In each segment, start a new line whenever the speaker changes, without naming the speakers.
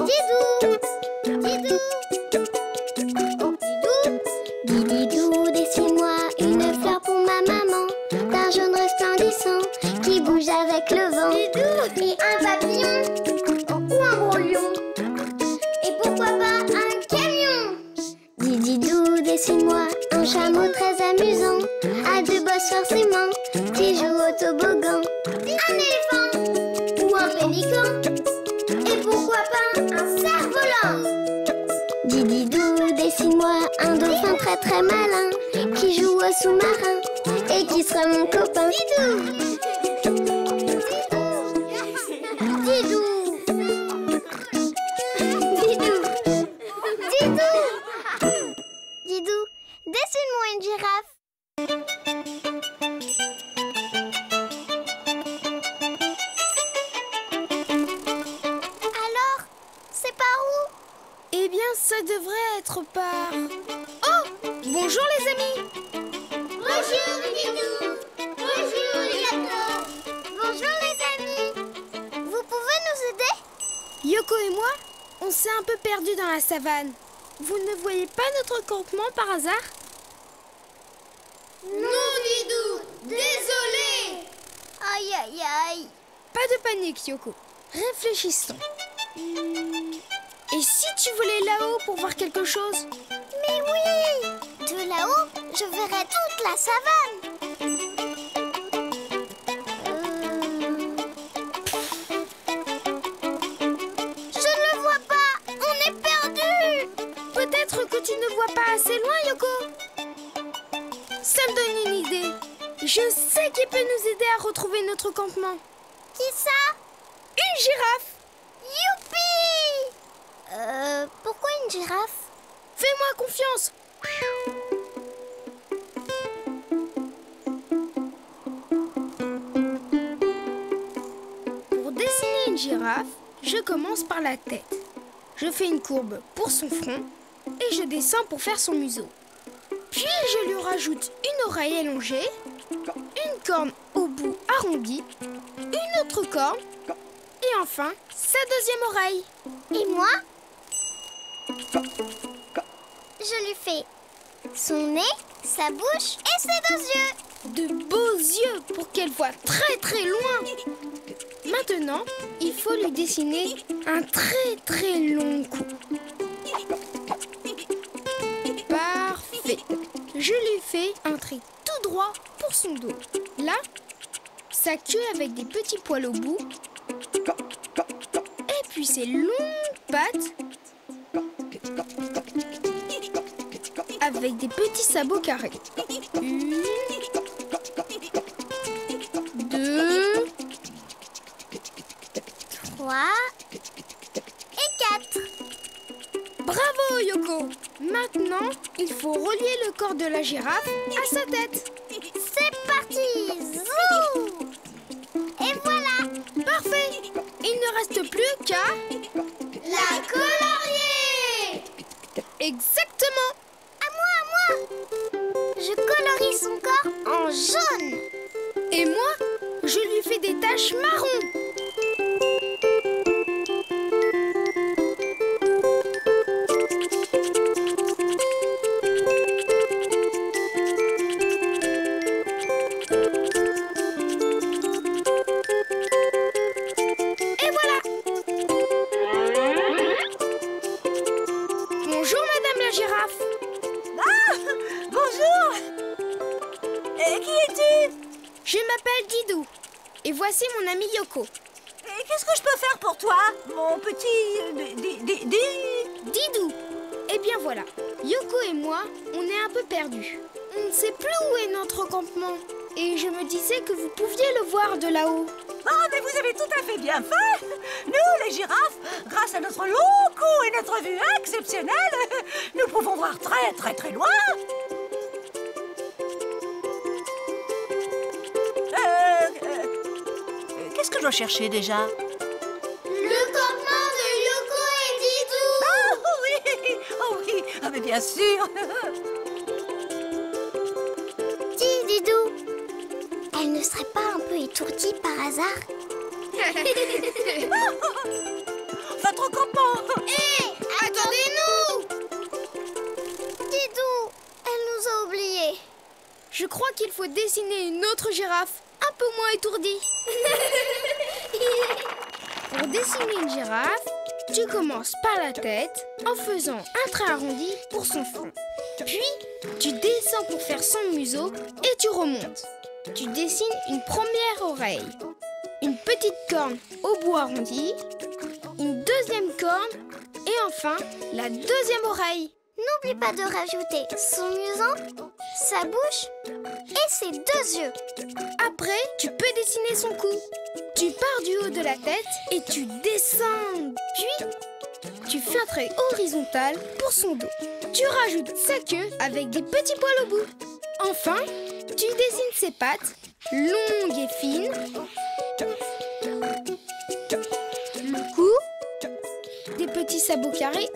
Didou! Didou! Oh, Didou! Dididou, dessine-moi une fleur pour ma maman, d'un jaune resplendissant qui bouge avec le vent. Didou! Et un papillon, oh, ou un gros lion, et pourquoi pas un camion. Dididou, dessine-moi un chameau très amusant, à deux bosses forcément, qui joue au toboggan. Un éléphant, ou un pélican, et pourquoi pas un cerf-volant. Dididou, dessine-moi un dauphin très très malin, qui joue au sous-marin, et qui sera mon copain. Didou! Didou! Didou! Didou! Didou, dessine-moi une girafe. Alors, c'est par où?
Eh bien, ça devrait être par... Oh! Bonjour les amis!
Bonjour Didou! Bonjour Yoko! Bonjour les amis! Vous pouvez nous aider?
Yoko et moi, on s'est un peu perdus dans la savane. Vous ne voyez pas notre campement par hasard?
Non Didou! Désolé! Aïe aïe aïe!
Pas de panique, Yoko. Réfléchissons. Et si tu volais là-haut pour voir quelque chose?
Mais oui! De là-haut, je verrai toute la savane. Je ne le vois pas! On est perdu!
Peut-être que tu ne vois pas assez loin, Yoko. Ça me donne une idée. Je sais qui peut nous aider à retrouver notre campement.
Qui ça?
Une girafe!
Youpi! Pourquoi une girafe?
Fais-moi confiance. Pour dessiner une girafe, je commence par la tête. Je fais une courbe pour son front et je descends pour faire son museau. Puis je lui rajoute une oreille allongée, une corne au bout arrondi, une autre corne et enfin sa deuxième oreille.
Et moi? Je lui fais son nez, sa bouche et ses deux yeux.
De beaux yeux pour qu'elle voie très très loin. Maintenant, il faut lui dessiner un très très long cou. Parfait. Je lui fais un trait tout droit pour son dos. Là, sa queue avec des petits poils au bout. Et puis ses longues pattes avec des petits sabots carrés. 1, 2,
3 et 4.
Bravo Yoko! Maintenant, il faut relier le corps de la girafe à sa tête.
C'est parti! Zou! Et voilà!
Parfait! Il ne reste plus qu'à...
La colorier!
Exactement!
À moi! Je colorie son corps en jaune.
Et moi, je lui fais des taches marron. Et voilà! Bonjour, Madame la girafe.
Bonjour! Et qui es-tu?
Je m'appelle Didou. Et voici mon ami Yoko.
Et qu'est-ce que je peux faire pour toi, mon petit...
Didou. Eh bien voilà, Yoko et moi, on est un peu perdus. On ne sait plus où est notre campement. Et je me disais que vous pouviez le voir de là-haut.
Ah, mais vous avez tout à fait bien fait! Nous, les girafes, grâce à notre long cou et notre vue exceptionnelle, nous pouvons voir très très très loin. Qu'est-ce que je dois chercher déjà?
Le campement de Yoko et Didou.
Oh oui! Oh oui! Ah, mais bien sûr!
Dis, Didou, elle ne serait pas un peu étourdie par hasard?
Votre copain.
Hé, attendez-nous!
Didou, elle nous a oubliés.
Je crois qu'il faut dessiner une autre girafe, un peu moins étourdie. Pour dessiner une girafe, tu commences par la tête en faisant un trait arrondi pour son front. Puis, tu descends pour faire son museau et tu remontes. Tu dessines une première oreille, une petite corne au bout arrondi, une deuxième corne et enfin la deuxième oreille.
N'oublie pas de rajouter son museau, sa bouche et ses 2 yeux.
Après, tu peux dessiner son cou. Tu pars du haut de la tête et tu descends. Puis, tu fais un trait horizontal pour son dos. Tu rajoutes sa queue avec des petits poils au bout. Enfin, tu dessines ses pattes, longues et fines. Le cou, des petits sabots carrés.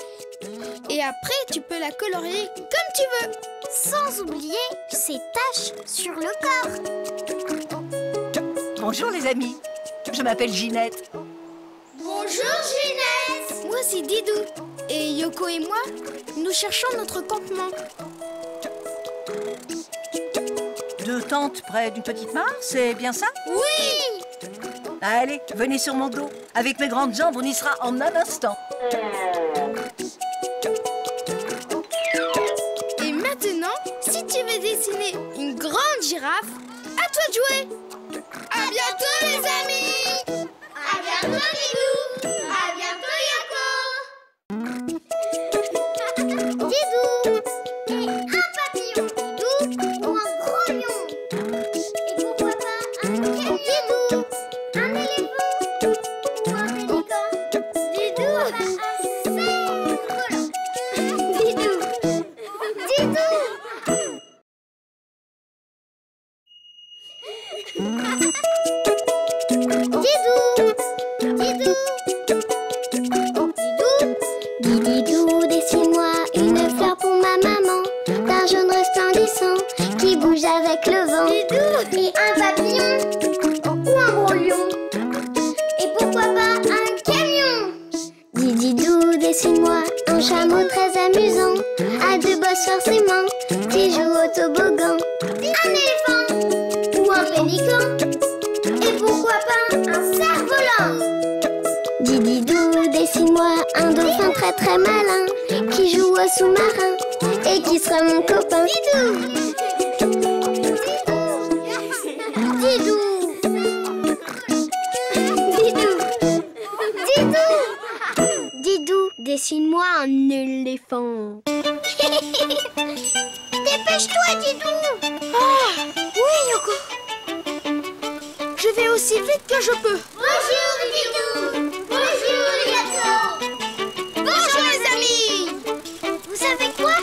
Et après, tu peux la colorier comme tu veux.
Sans oublier ses taches sur le corps.
Bonjour les amis. Je m'appelle Ginette.
Bonjour Ginette. Moi c'est Didou. Et Yoko et moi, nous cherchons notre campement.
2 tentes près d'une petite mare, c'est bien ça?
Oui!
Allez, venez sur mon dos. Avec mes grandes jambes, on y sera en un instant.
Et maintenant, si tu veux dessiner une grande girafe, à toi de jouer! À bientôt les amis! À bientôt Didou! À bientôt Yoko!
Didou, et un papillon, Didou, ou un gros lion. Et pourquoi pas un Didou, un éléphant ou un pélican. Didou, c'est volant. Didou, Didou. Didou, Didou, dessine-moi une fleur pour ma maman, d'un jaune resplendissant qui bouge avec le vent. Didou, et un papillon ou un gros lion. Et pourquoi pas un camion. Didou, dessine-moi un chameau très amusant, à 2 bosses forcément, qui joue au toboggan. Un éléphant ou un pélican. Et pourquoi pas un cerf-volant. Didou, dessine-moi un dauphin très très malin, qui joue au sous-marin et qui sera mon copain. Didou, Didou, Didou, Didou, Didou, dessine-moi un éléphant. Dépêche-toi, Didou.
Ah, oui Yoko! Je vais aussi vite que je peux.
Bonjour, Didou. Bonjour, Yoko.
Bonjour les amis!
Vous savez quoi?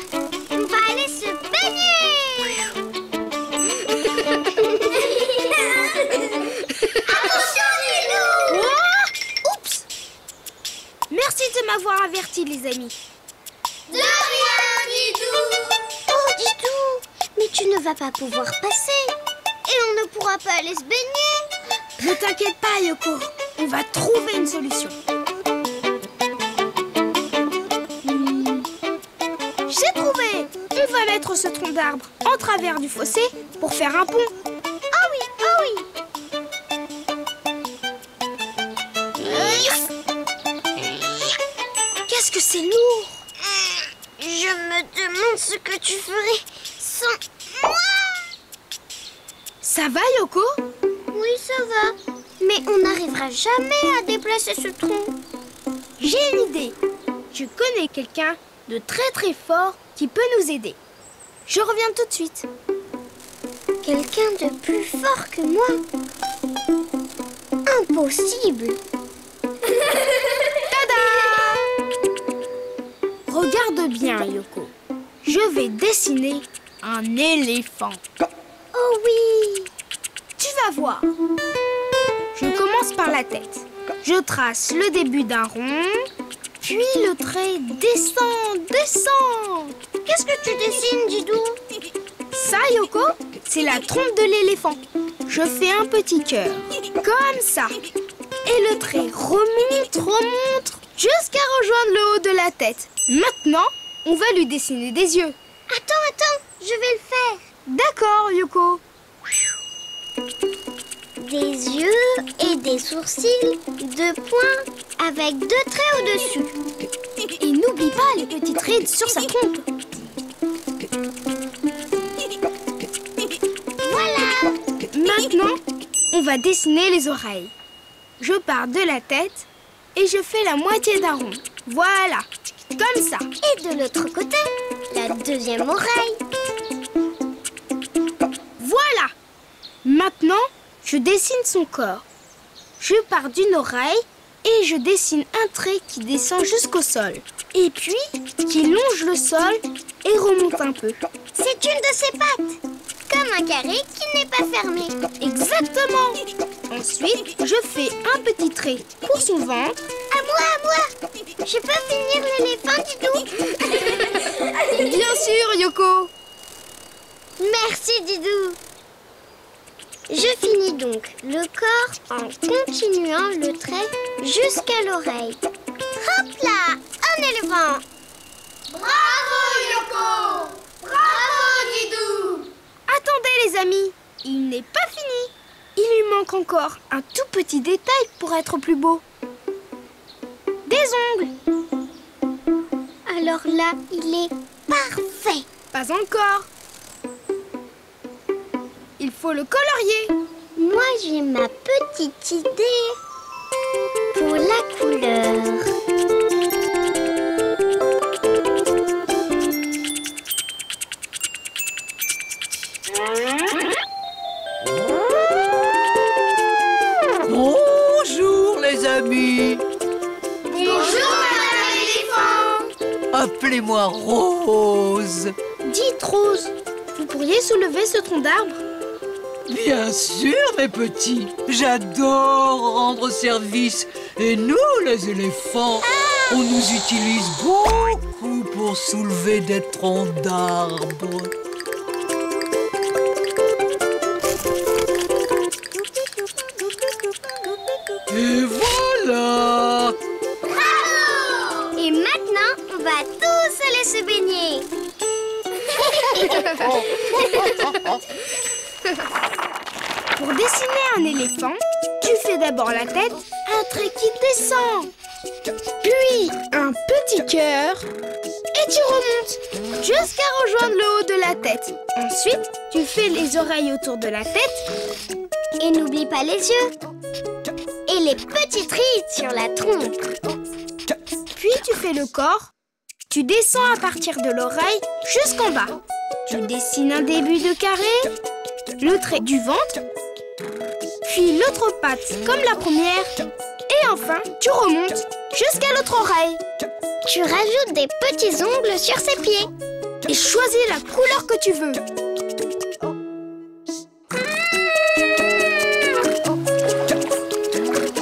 On va aller se baigner. Attention, Didou.
Quoi? Oups! Merci de m'avoir averti les amis.
De rien, Didou. Oh, Didou, mais tu ne vas pas pouvoir passer. Et on ne pourra pas aller se baigner.
Ne t'inquiète pas Yoko, on va trouver une solution. J'ai trouvé! On va mettre ce tronc d'arbre en travers du fossé pour faire un pont.
Oh oui, oh oui.
Qu'est-ce que c'est lourd!
Je me demande ce que tu ferais sans moi.
Ça va Yoko?
Oui, ça va. Mais on n'arrivera jamais à déplacer ce tronc.
J'ai une idée. Je connais quelqu'un de très très fort qui peut nous aider. Je reviens tout de suite.
Quelqu'un de plus fort que moi? Impossible.
Tada! Regarde bien Yoko. Je vais dessiner un éléphant.
Oh oui.
Tu vas voir. Je commence par la tête. Je trace le début d'un rond, puis le trait descend, descend.
Qu'est-ce que tu dessines, Didou?
Ça, Yoko, c'est la trompe de l'éléphant. Je fais un petit cœur, comme ça. Et le trait remonte jusqu'à rejoindre le haut de la tête. Maintenant, on va lui dessiner des yeux.
Attends, je vais le faire.
D'accord, Yoko.
Des yeux et des sourcils, 2 points avec 2 traits au-dessus.
Et n'oublie pas les petits traits sur sa trompe.
Voilà.
Maintenant, on va dessiner les oreilles. Je pars de la tête et je fais la moitié d'un rond. Voilà, comme ça.
Et de l'autre côté, la deuxième oreille.
Voilà. Maintenant, je dessine son corps. Je pars d'une oreille et je dessine un trait qui descend jusqu'au sol. Et puis, qui longe le sol et remonte un peu.
C'est une de ses pattes. Comme un carré qui n'est pas fermé.
Exactement. Ensuite, je fais un petit trait pour son ventre.
À moi. Je peux finir l'éléphant, Didou?
Bien sûr, Yoko.
Merci, Didou. Je finis donc le corps en continuant le trait jusqu'à l'oreille. Hop là, un éléphant.
Bravo, Yoko. Bravo, Didou. Attendez, les amis, il n'est pas fini. Il lui manque encore un tout petit détail pour être plus beau. Des ongles.
Alors là, il est parfait.
Pas encore. Il faut le colorier.
Moi, j'ai ma petite idée pour la couleur.
Bonjour les amis.
Bonjour, Madame l'éléphant.
Appelez-moi Rose.
Dites, Rose, vous pourriez soulever ce tronc d'arbre?
Bien sûr, mes petits. J'adore rendre service. Et nous, les éléphants, on nous utilise beaucoup pour soulever des troncs d'arbres. Et voilà.
Bravo! Et maintenant, on va tous aller se baigner.
Pour dessiner un éléphant, tu fais d'abord la tête, un trait qui descend. Puis un petit cœur et tu remontes jusqu'à rejoindre le haut de la tête. Ensuite, tu fais les oreilles autour de la tête.
Et n'oublie pas les yeux. Et les petites rides sur la trompe.
Puis tu fais le corps. Tu descends à partir de l'oreille jusqu'en bas. Tu dessines un début de carré, le trait du ventre, puis l'autre patte comme la première. Et enfin, tu remontes jusqu'à l'autre oreille.
Tu rajoutes des petits ongles sur ses pieds.
Et choisis la couleur que tu veux.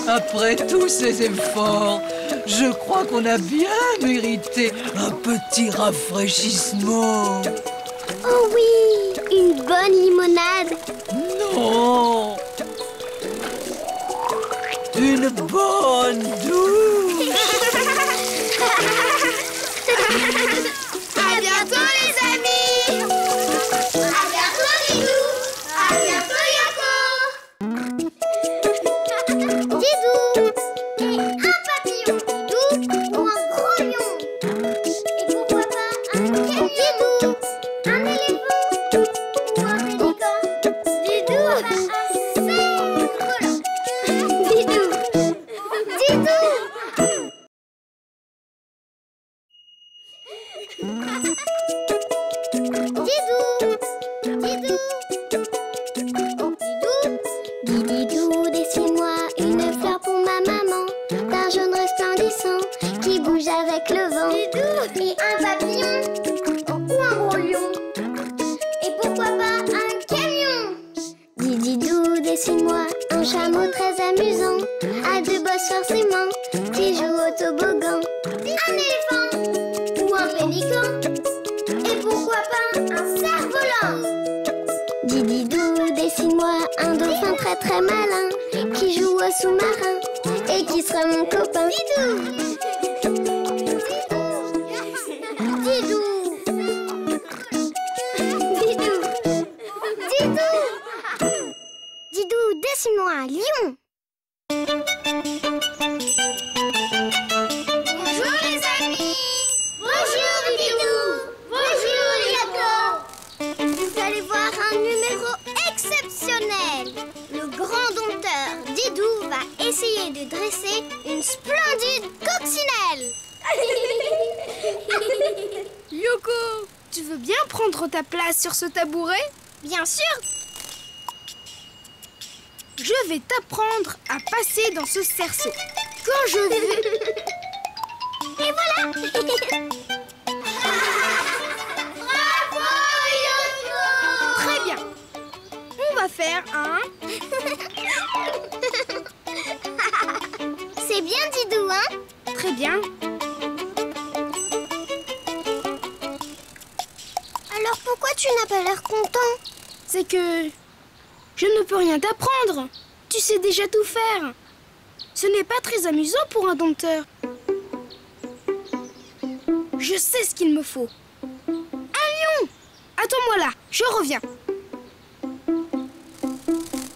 Après tous ces efforts, je crois qu'on a bien mérité un petit rafraîchissement.
Oh oui, une bonne limonade.
Non, une bonne douche.
À bientôt les amis. À bientôt Didou. À bientôt Yoko.
Didou. Et un papillon, Didou, ou un gros lion. Et pourquoi pas un camion, Didou, un éléphant ou un pélican. Didou, un cerf volant. Didou. Didou. Didou. Didou, dessine-moi une fleur pour ma maman, d'un jaune resplendissant qui bouge avec le vent. Et un papillon ou un gros lion. Et pourquoi pas un camion. Didou, dessine-moi un chameau très amusant, à 2 bosses forcément, qui joue au toboggan. Un éléphant ou un pélican. Et pourquoi pas un cerf-volant. Didou, dessine-moi un dauphin très très malin, qui joue au sous-marin. Et qui sera mon copain? Didou! Didou! Didou! Didou! Didou, dessine-moi un lion! Bonjour les amis! Bonjour Didou! Bonjour Yoko! Vous allez voir un numéro exceptionnel! Le grand dompteur Didou va essayer de dresser une splendide coccinelle!
Yoko, tu veux bien prendre ta place sur ce tabouret?
Bien sûr!
Je vais t'apprendre à passer dans ce cerceau. Quand je vais...
Et voilà! Bravo Yoko!
Très bien. On va faire un...
C'est bien Didou, hein?
Très bien.
Alors pourquoi tu n'as pas l'air content?
C'est que... je ne peux rien t'apprendre. Tu sais déjà tout faire. Ce n'est pas très amusant pour un dompteur. Je sais ce qu'il me faut. Un lion! Attends-moi là, je reviens.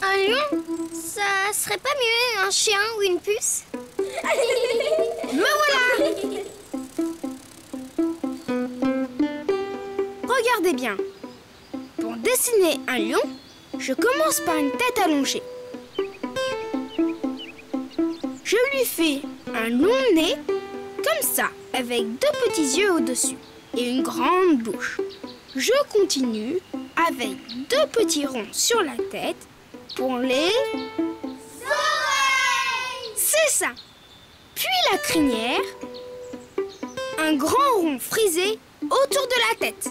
Un lion? Ça serait pas mieux un chien ou une puce?
Me voilà! Regardez bien. Pour dessiner un lion, je commence par une tête allongée. Je lui fais un long nez, comme ça, avec deux petits yeux au-dessus et une grande bouche. Je continue avec deux petits ronds sur la tête pour les... oreilles! C'est ça! Puis la crinière, un grand rond frisé autour de la tête.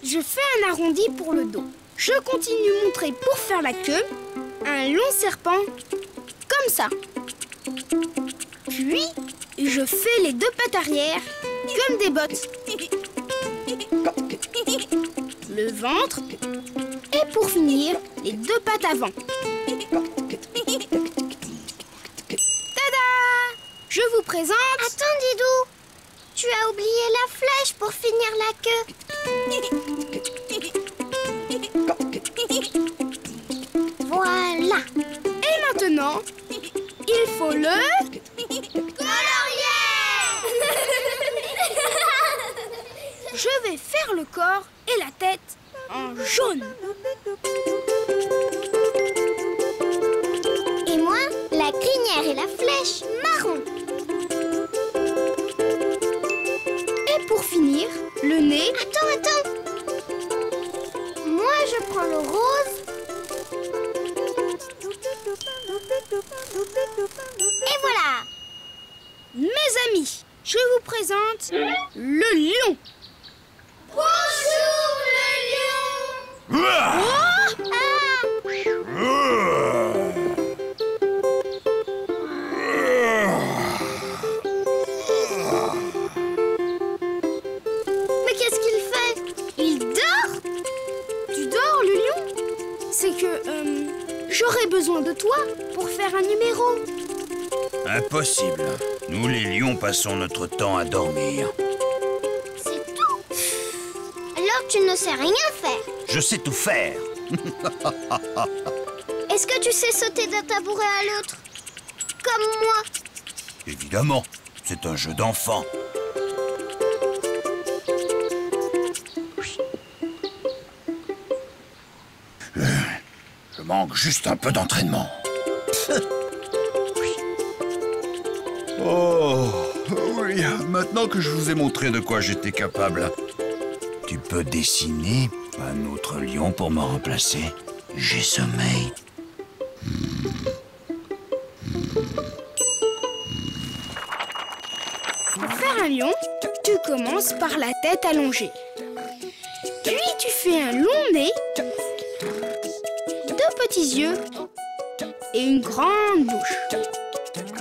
Je fais un arrondi pour le dos. Je continue de montrer pour faire la queue un long serpent comme ça. Puis, je fais les deux pattes arrière comme des bottes. Le ventre et pour finir, les deux pattes avant. Tada! Je vous présente...
Attends Didou! Tu as oublié la flèche pour finir la queue. Voilà.
Et maintenant, il faut le...
colorier.
Je vais faire le corps et la tête en jaune.
Et moi, la crinière et la flèche marron.
Et pour finir, le nez...
Attends. Moi, je prends le rose. Et voilà.
Mes amis, je vous présente le lion.
Bonjour le lion. Ah. Mais qu'est-ce qu'il fait? Il dort?
Tu dors, le lion? C'est que j'aurais besoin de toi pour faire un numéro.
Impossible. Nous, les lions, passons notre temps à dormir.
C'est tout? Alors tu ne sais rien faire.
Je sais tout faire.
Est-ce que tu sais sauter d'un tabouret à l'autre? Comme moi.
Évidemment, c'est un jeu d'enfant. Je manque juste un peu d'entraînement. Oh, oui, maintenant que je vous ai montré de quoi j'étais capable, tu peux dessiner un autre lion pour me remplacer? J'ai sommeil.
Pour faire un lion, tu commences par la tête allongée. Puis tu fais un long nez, deux petits yeux et une grande bouche.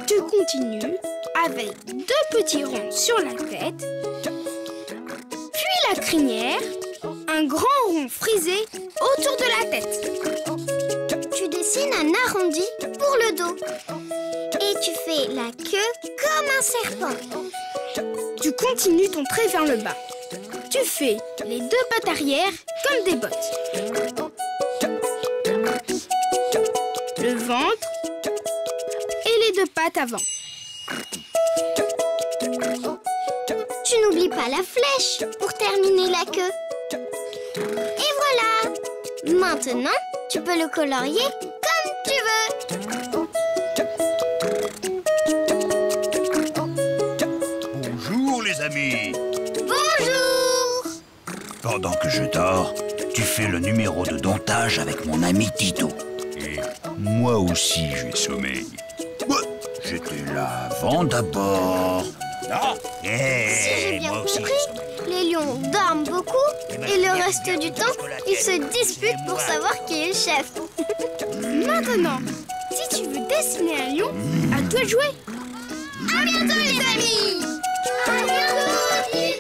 Tu continues avec deux petits ronds sur la tête, puis la crinière, un grand rond frisé autour de la tête.
Tu dessines un arrondi pour pour le dos. Et tu fais la queue comme un serpent.
Tu continues ton trait vers le bas. Tu fais les 2 pattes arrière comme des bottes. Le ventre et les 2 pattes avant.
Tu n'oublies pas la flèche pour terminer la queue. Et voilà! Maintenant, tu peux le colorier comme tu veux.
Bonjour les amis.
Bonjour!
Pendant que je dors, tu fais le numéro de domptage avec mon ami Tito. Et moi aussi j'ai sommeil. Ouais, j'étais là avant d'abord. Non.
Si j'ai bien compris, les lions dorment beaucoup et le reste du temps, ils se disputent pour savoir qui est le chef.
Maintenant, si tu veux dessiner un lion, à toi de jouer.
À bientôt les amis! À bientôt!